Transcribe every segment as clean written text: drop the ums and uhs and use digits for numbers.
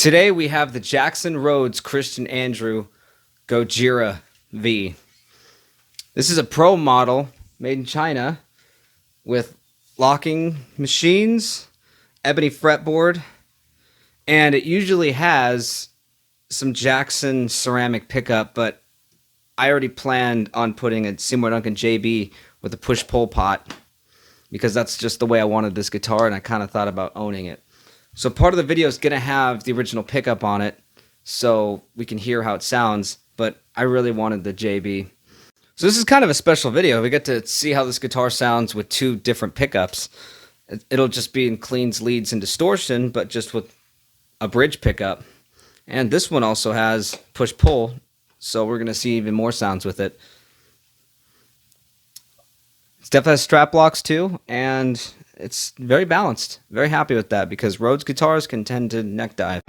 Today we have the Jackson Rhoads Christian Andreu Gojira V. This is a pro model made in China with locking machines, ebony fretboard, and it usually has some Jackson ceramic pickup, but I already planned on putting a Seymour Duncan JB with a push-pull pot because that's just the way I wanted this guitar, and I kind of thought about owning it. So part of the video is going to have the original pickup on it so we can hear how it sounds, but I really wanted the JB. So this is kind of a special video. We get to see how this guitar sounds with two different pickups. It'll just be in cleans, leads, and distortion, but just with a bridge pickup. And this one also has push-pull, so we're going to see even more sounds with it. It definitely has strap locks too, and it's very balanced. Very happy with that because Rhoads guitars can tend to neck dive.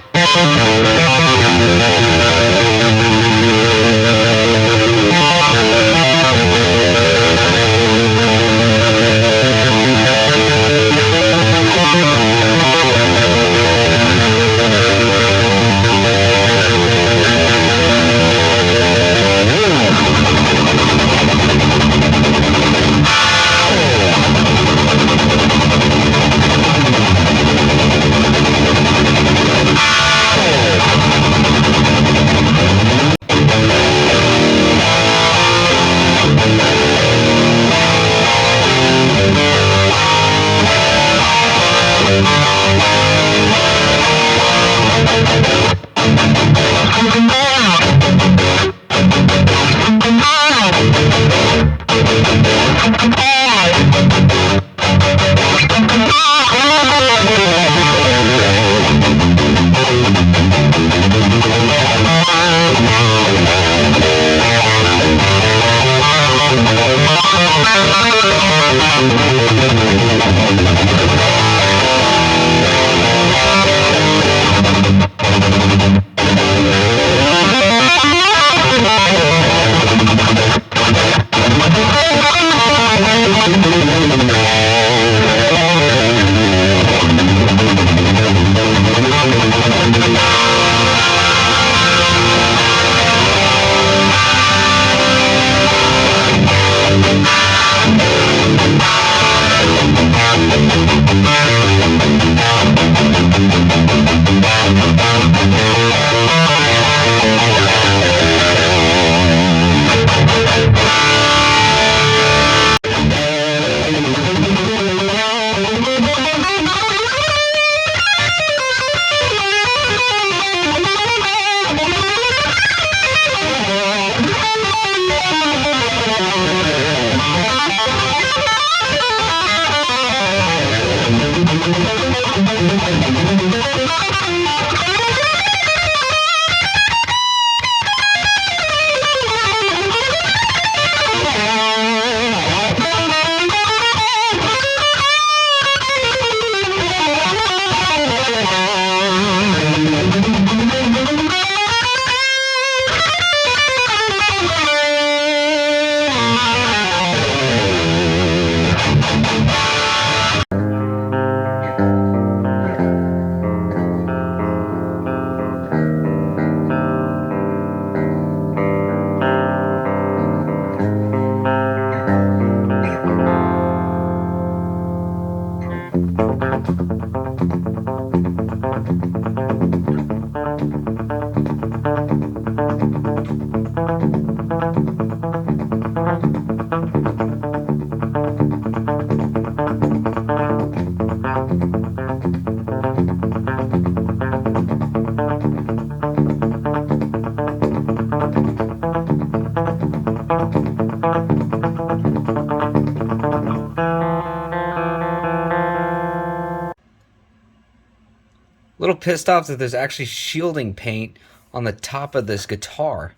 Little pissed off that there's actually shielding paint on the top of this guitar,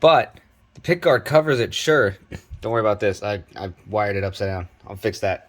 but the pickguard covers it. Sure, don't worry about this. I wired it upside down. I'll fix that.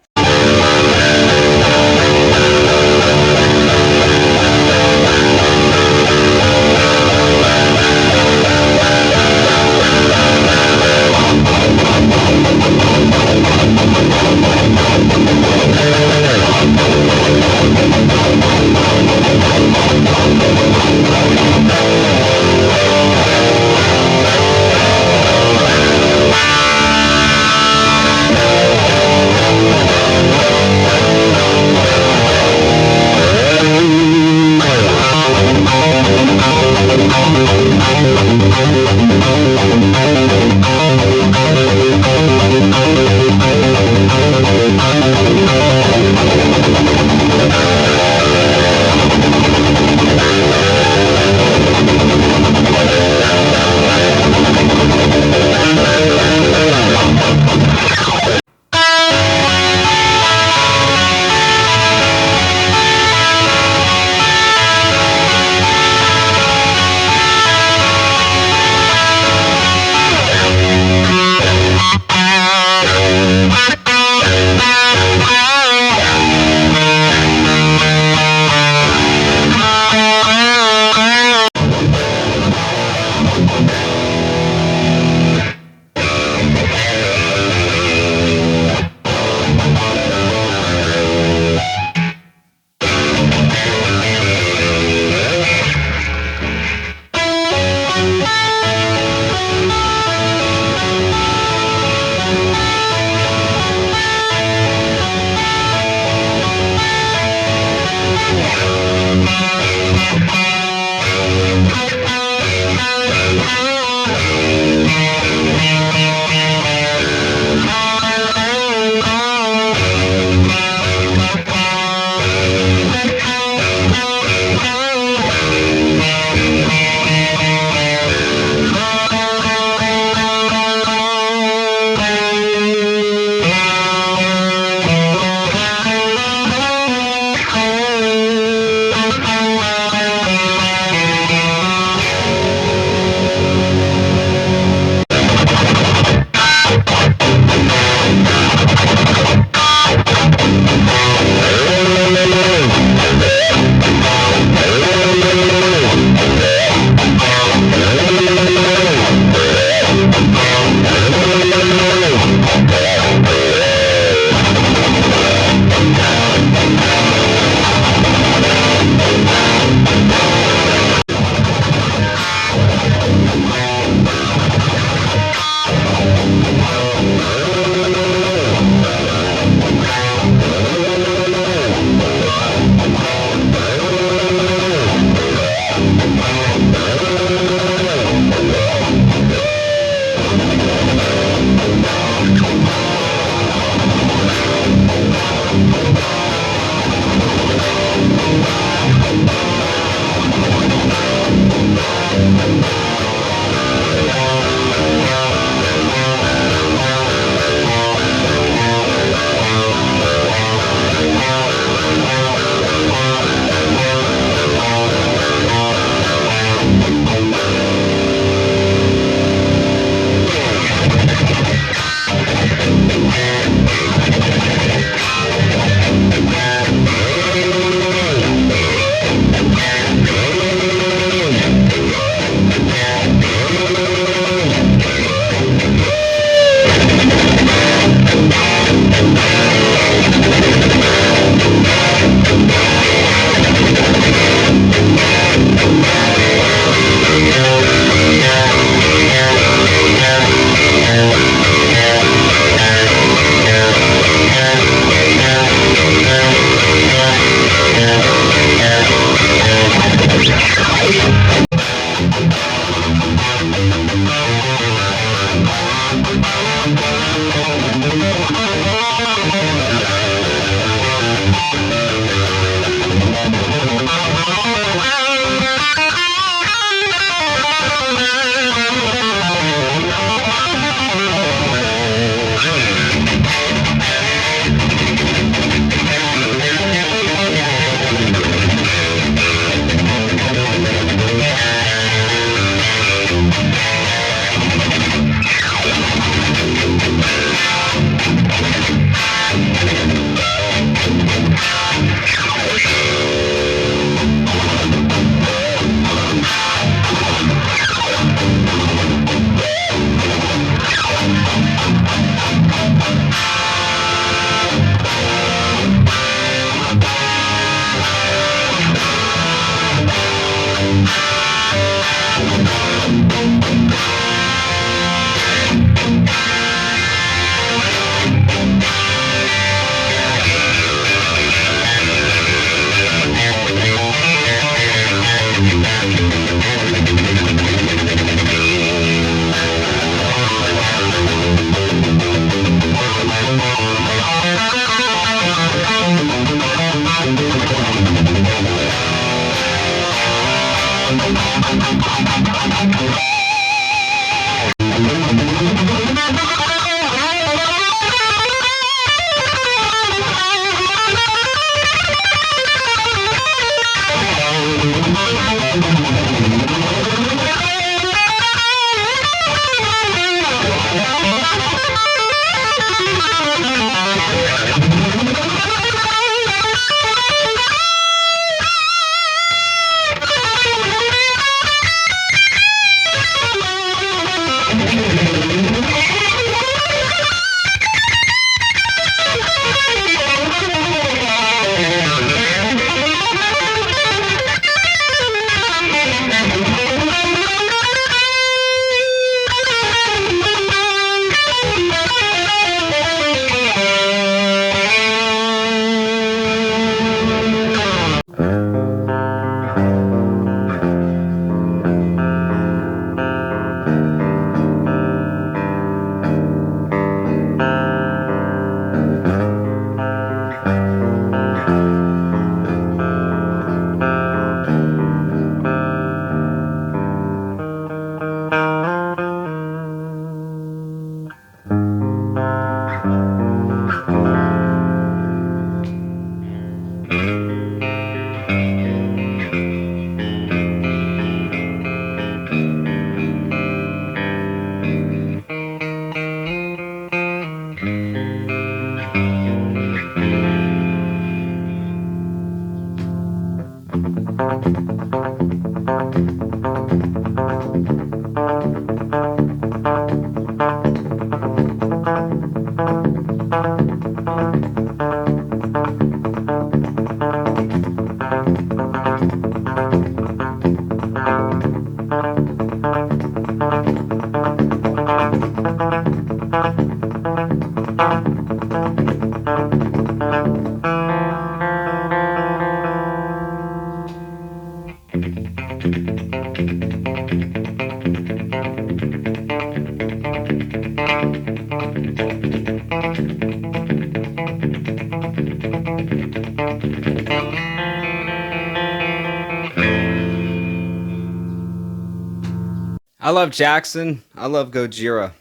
I love Jackson. I love Gojira.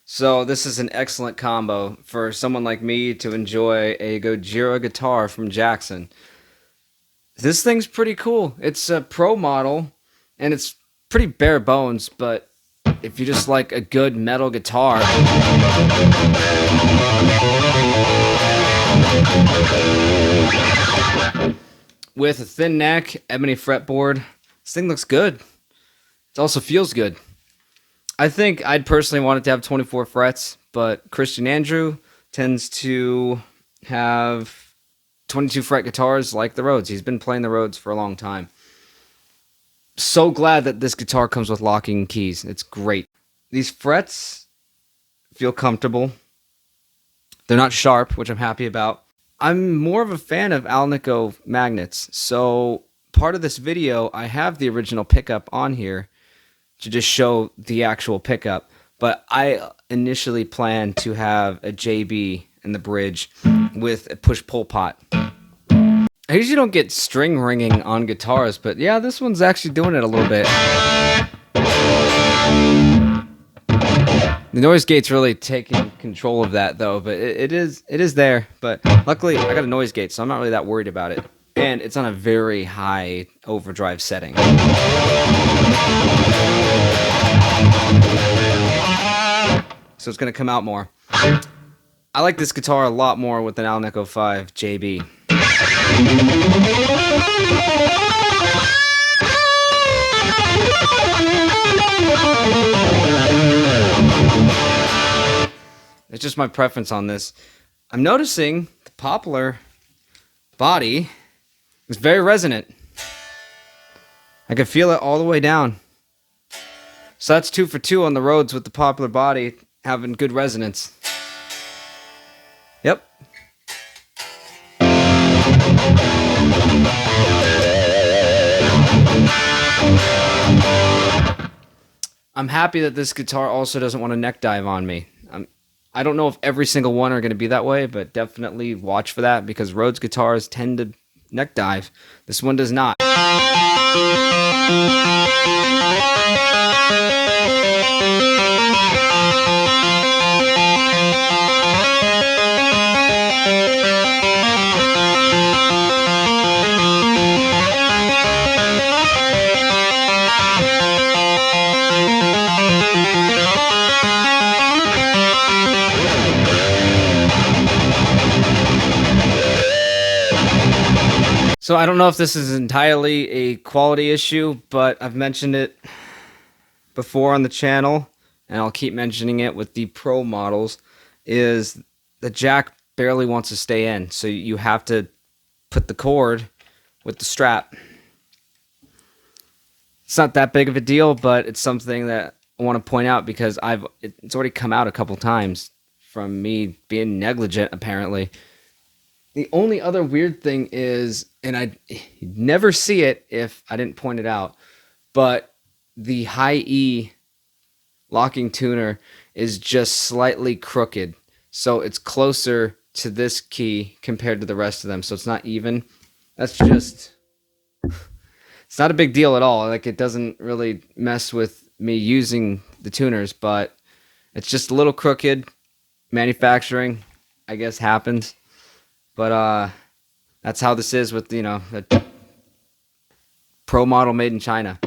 So this is an excellent combo for someone like me to enjoy a Gojira guitar from Jackson. This thing's pretty cool. It's a pro model, and it's pretty bare bones, but if you just like a good metal guitar, with a thin neck, ebony fretboard, this thing looks good. It also feels good. I think I'd personally want it to have 24 frets, but Christian Andreu tends to have 22 fret guitars like the Rhoads. He's been playing the Rhoads for a long time. So glad that this guitar comes with locking keys. It's great. These frets feel comfortable. They're not sharp, which I'm happy about. I'm more of a fan of Alnico magnets, so part of this video, I have the original pickup on here to just show the actual pickup, but I initially planned to have a JB in the bridge with a push-pull pot. I usually don't get string ringing on guitars, but yeah, this one's actually doing it a little bit. The noise gate's really taking control of that though, but it is there. But luckily, I got a noise gate, so I'm not really that worried about it. And it's on a very high overdrive setting. so it's going to come out more. I like this guitar a lot more with an Alnico 5 JB. It's just my preference on this. I'm noticing the poplar body is very resonant. I can feel it all the way down. So that's 2 for 2 on the Rhoads with the poplar body having good resonance. Yep. I'm happy that this guitar also doesn't want to neck dive on me. I don't know if every single one are going to be that way, but definitely watch for that because Rhoads guitars tend to neck dive. This one does not. So I don't know if this is entirely a quality issue, but I've mentioned it before on the channel, and I'll keep mentioning it with the Pro models, is the jack barely wants to stay in. So you have to put the cord with the strap. It's not that big of a deal, but it's something that I want to point out because it's already come out a couple times from me being negligent, apparently. The only other weird thing is, and I'd never see it if I didn't point it out, but the high E locking tuner is just slightly crooked. So it's closer to this key compared to the rest of them. So it's not even. That's just, it's not a big deal at all. Like, it doesn't really mess with me using the tuners, but it's just a little crooked. Manufacturing, I guess, happens. But that's how this is with, a Pro model made in China.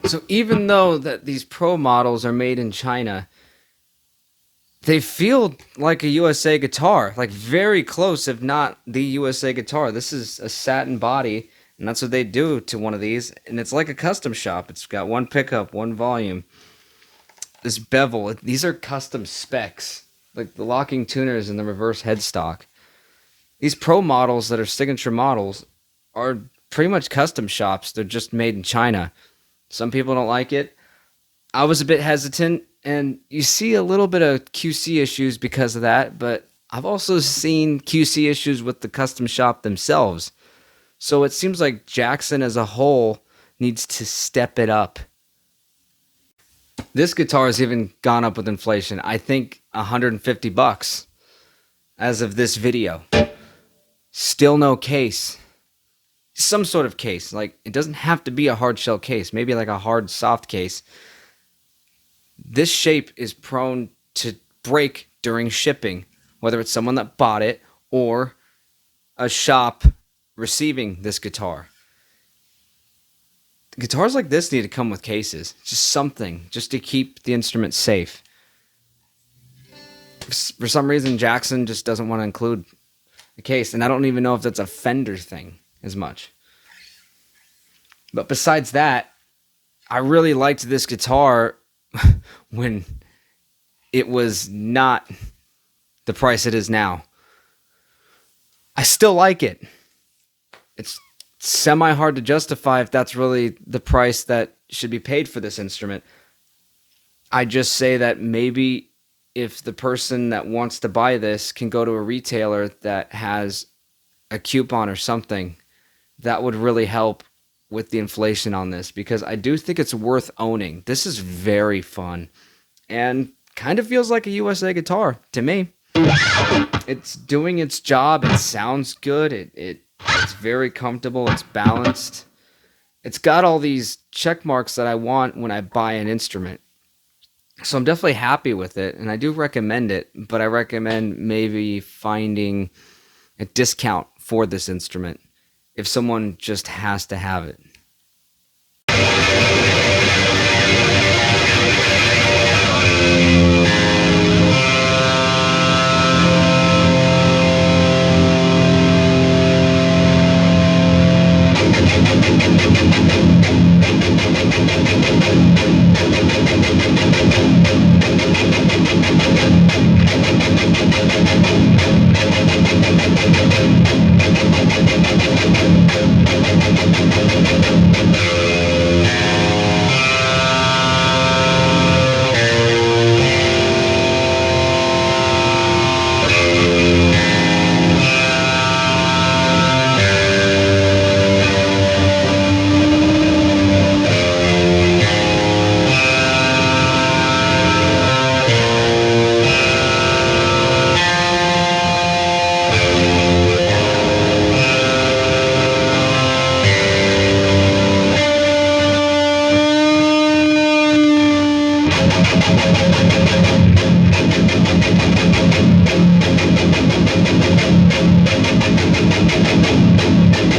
So even though that these Pro models are made in China, they feel like a USA guitar, like very close, if not the USA guitar. This is a satin body, and that's what they do to one of these, and it's like a custom shop. It's got one pickup, one volume. This bevel, these are custom specs, like the locking tuners and the reverse headstock. These Pro models that are signature models are pretty much custom shops. They're just made in China. Some people don't like it. I was a bit hesitant, and you see a little bit of QC issues because of that, but I've also seen QC issues with the custom shop themselves. So it seems like Jackson as a whole needs to step it up. This guitar has even gone up with inflation. I think $150 as of this video. Still no case. Some sort of case. Like, it doesn't have to be a hard shell case. Maybe like a hard soft case. This shape is prone to break during shipping, whether it's someone that bought it or a shop receiving this guitar. Guitars like this need to come with cases. Just something, just to keep the instrument safe. For some reason, Jackson just doesn't want to include a case, and I don't even know if that's a Fender thing as much. But besides that, I really liked this guitar when it was not the price it is now. I still like it. It's semi hard to justify if that's really the price that should be paid for this instrument. I just say that maybe if the person that wants to buy this can go to a retailer that has a coupon or something, that would really help with the inflation on this, because I do think it's worth owning. This is very fun and kind of feels like a USA guitar to me. It's doing its job. It sounds good. It's very comfortable. It's balanced. It's got all these check marks that I want when I buy an instrument. So I'm definitely happy with it, and I do recommend it, but I recommend maybe finding a discount for this instrument if someone just has to have it.